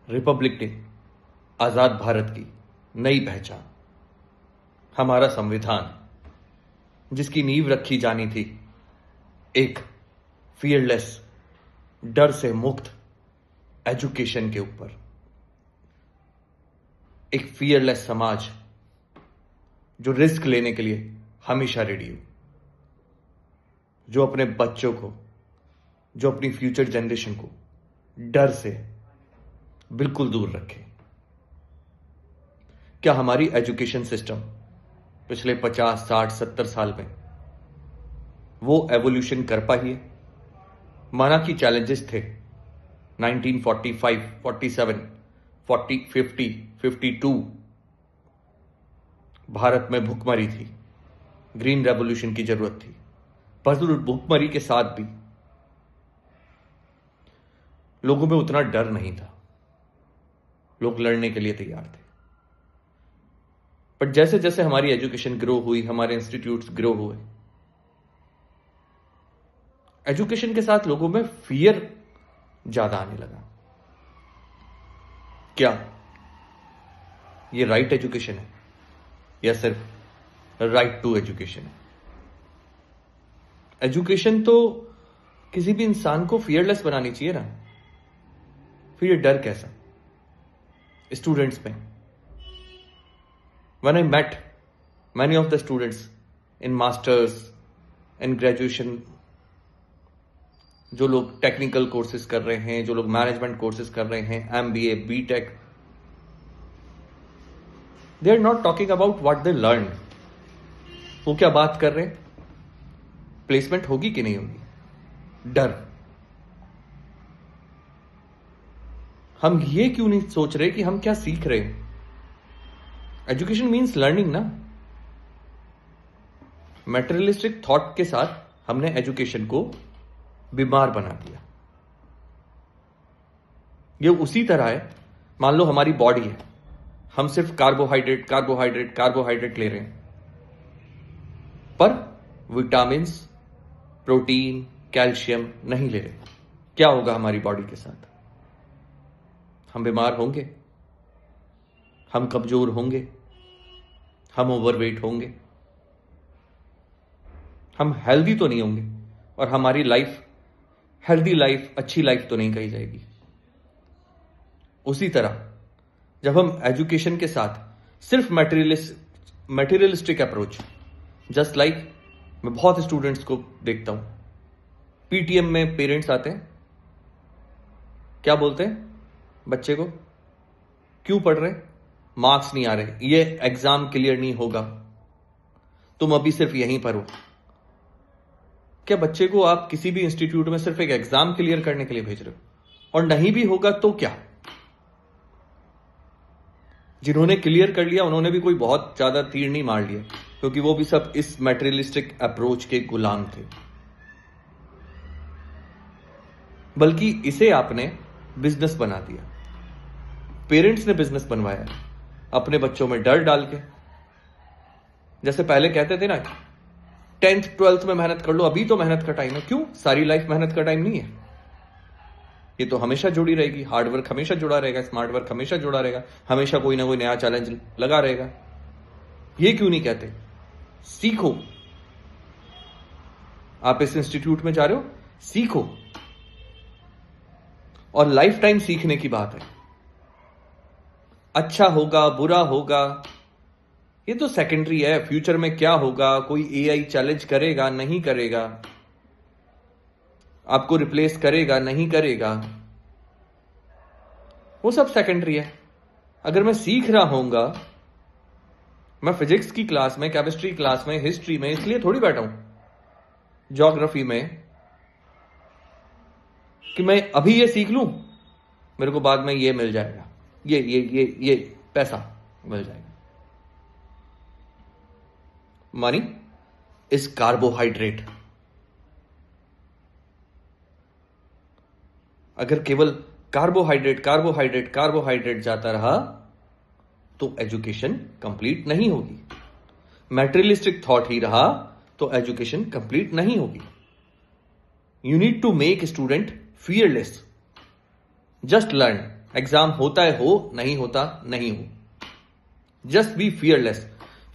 Republic day, आजाद भारत की नई पहचान, हमारा संविधान जिसकी नींव रखी जानी थी एक फियरलेस, डर से मुक्त एजुकेशन के ऊपर, एक फियरलेस समाज जो रिस्क लेने के लिए हमेशा रेडी हो, जो अपने बच्चों को, जो अपनी फ्यूचर जनरेशन को डर से बिल्कुल दूर रखे। क्या हमारी एजुकेशन सिस्टम पिछले 50, 60, 70 साल में वो एवोल्यूशन कर पाई है? माना कि चैलेंजेस थे 1945, 47, 40, 50, 52, भारत में भुखमरी थी, ग्रीन रेवोल्यूशन की जरूरत थी, पर भुखमरी के साथ भी लोगों में उतना डर नहीं था, लोग लड़ने के लिए तैयार थे। बट जैसे जैसे हमारी एजुकेशन ग्रो हुई, हमारे इंस्टीट्यूट्स ग्रो हुए, एजुकेशन के साथ लोगों में फियर ज्यादा आने लगा। क्या ये राइट एजुकेशन है या सिर्फ राइट टू एजुकेशन है? एजुकेशन तो किसी भी इंसान को फियरलेस बनानी चाहिए ना। फिर ये डर कैसा? स्टूडेंट्स में, when I met many of the students in masters and graduation, जो लोग टेक्निकल कोर्सेज कर रहे हैं, जो लोग मैनेजमेंट कोर्सेज कर रहे हैं, MBA, BTech, they are not talking about what they learned. वो क्या बात कर रहे हैं? प्लेसमेंट होगी कि नहीं होगी? डर। हम ये क्यों नहीं सोच रहे कि हम क्या सीख रहे हैं? एजुकेशन मीन्स लर्निंग ना। मैटेरियलिस्टिक थॉट के साथ हमने एजुकेशन को बीमार बना दिया। ये उसी तरह है, मान लो हमारी बॉडी है, हम सिर्फ कार्बोहाइड्रेट कार्बोहाइड्रेट कार्बोहाइड्रेट ले रहे हैं, पर विटामिन्स, प्रोटीन, कैल्शियम नहीं ले रहे। क्या होगा हमारी बॉडी के साथ? हम बीमार होंगे, हम कमजोर होंगे, हम ओवरवेट होंगे, हम हेल्दी तो नहीं होंगे, और हमारी लाइफ हेल्दी लाइफ, अच्छी लाइफ तो नहीं कही जाएगी। उसी तरह जब हम एजुकेशन के साथ सिर्फ मैटेरियलिस्टिक अप्रोच, जस्ट लाइक मैं बहुत स्टूडेंट्स को देखता हूं, पीटीएम में पेरेंट्स आते हैं, क्या बोलते हैं बच्चे को? क्यों पढ़ रहे? मार्क्स नहीं आ रहे, ये एग्जाम क्लियर नहीं होगा, तुम अभी सिर्फ यहीं पर हो। क्या बच्चे को आप किसी भी इंस्टीट्यूट में सिर्फ एक एग्जाम क्लियर करने के लिए भेज रहे हो? और नहीं भी होगा तो क्या? जिन्होंने क्लियर कर लिया उन्होंने भी कोई बहुत ज्यादा तीर नहीं मार लिया, क्योंकि वो भी सब इस मैटेरियलिस्टिक अप्रोच के गुलाम थे। बल्कि इसे आपने बिजनेस बना दिया। पेरेंट्स ने बिजनेस बनवाया अपने बच्चों में डर डाल के। जैसे पहले कहते थे ना, 10th 12th में मेहनत कर लो, अभी तो मेहनत का टाइम है। क्यों? सारी लाइफ मेहनत का टाइम नहीं है। ये तो हमेशा जुड़ी रहेगी, हार्डवर्क हमेशा जुड़ा रहेगा, स्मार्ट वर्क हमेशा जुड़ा रहेगा, हमेशा कोई ना कोई नया चैलेंज लगा रहेगा। ये क्यों नहीं कहते सीखो? आप इस इंस्टीट्यूट में जा रहे हो, सीखो। और लाइफ टाइम सीखने की बात है। अच्छा होगा, बुरा होगा, ये तो सेकेंडरी है। फ्यूचर में क्या होगा, कोई एआई चैलेंज करेगा नहीं करेगा, आपको रिप्लेस करेगा नहीं करेगा, वो सब सेकेंडरी है। अगर मैं सीख रहा होऊंगा, मैं फिजिक्स की क्लास में, केमिस्ट्री क्लास में, हिस्ट्री में इसलिए थोड़ी बैठा हूं, ज्योग्राफी में, कि मैं अभी ये सीख लूं, मेरे को बाद में ये मिल जाएगा, ये पैसा मिल जाएगा। Money is carbohydrate. अगर केवल कार्बोहाइड्रेट कार्बोहाइड्रेट कार्बोहाइड्रेट जाता रहा तो एजुकेशन कंप्लीट नहीं होगी। मैटेरियलिस्टिक थॉट ही रहा तो एजुकेशन कंप्लीट नहीं होगी। You need to make student fearless. Just learn. Exam होता है हो, नहीं होता नहीं हो, जस्ट बी फियरलेस।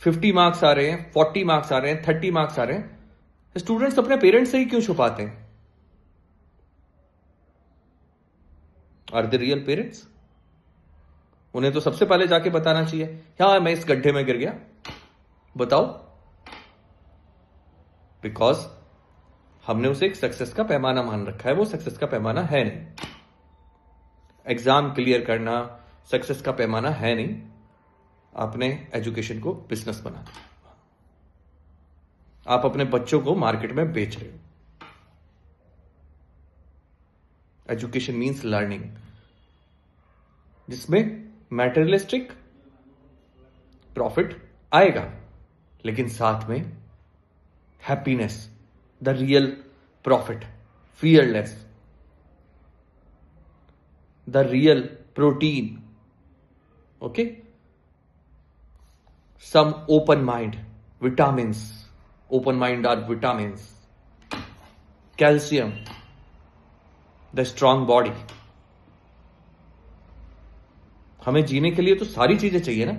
50 मार्क्स आ रहे हैं, 40 मार्क्स आ रहे हैं, 30 मार्क्स आ रहे हैं, स्टूडेंट्स अपने पेरेंट्स से ही क्यों छुपाते हैं? Are the real parents? उन्हें तो सबसे पहले जाके बताना चाहिए, हाँ मैं इस गड्ढे में गिर गया, बताओ। बिकॉज हमने उसे एक सक्सेस का पैमाना मान रखा है, वो सक्सेस का पैमाना है नहीं। एग्जाम क्लियर करना सक्सेस का पैमाना है नहीं। आपने एजुकेशन को बिजनेस बना दिया, आप अपने बच्चों को मार्केट में बेच रहे हो। एजुकेशन मीन्स लर्निंग, जिसमें मैटेरियलिस्टिक प्रॉफिट आएगा, लेकिन साथ में happiness, the real profit, fearless, the real protein, okay, some open mind, vitamins, open mind are vitamins, calcium, the strong body। हमें जीने के लिए तो सारी चीजें चाहिए ना।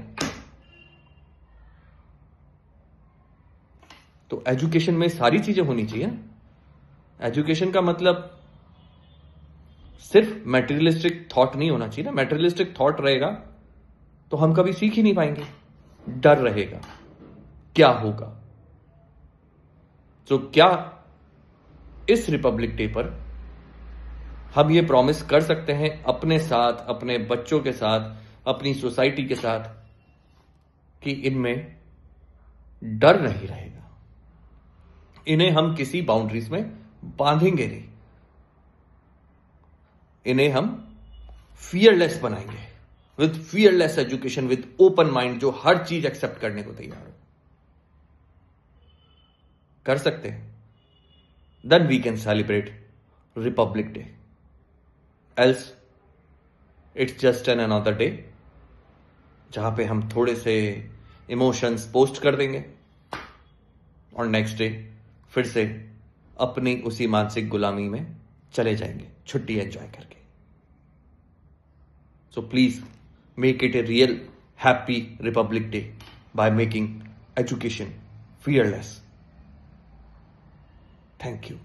तो एजुकेशन में सारी चीजें होनी चाहिए ना। एजुकेशन का मतलब सिर्फ मैटेरियलिस्टिक थॉट नहीं होना चाहिए ना। मैटेरियलिस्टिक थॉट रहेगा तो हम कभी सीख ही नहीं पाएंगे, डर रहेगा, क्या होगा। तो क्या इस रिपब्लिक डे पर हम ये प्रॉमिस कर सकते हैं अपने साथ, अपने बच्चों के साथ, अपनी सोसाइटी के साथ, कि इनमें डर नहीं रहेगा, इन्हें हम किसी बाउंड्रीज में बांधेंगे नहीं, इन्हें हम फियरलेस बनाएंगे, with fearless education, with open mind, जो हर चीज एक्सेप्ट करने को तैयार हो। कर सकते हैं, then we can celebrate Republic Day. Else it's just an another day जहां पे हम थोड़े से इमोशंस पोस्ट कर देंगे और नेक्स्ट डे फिर से अपनी उसी मानसिक गुलामी में चले जाएंगे, छुट्टी एंजॉय करके। So please make it a real happy Republic Day by making education fearless. Thank you.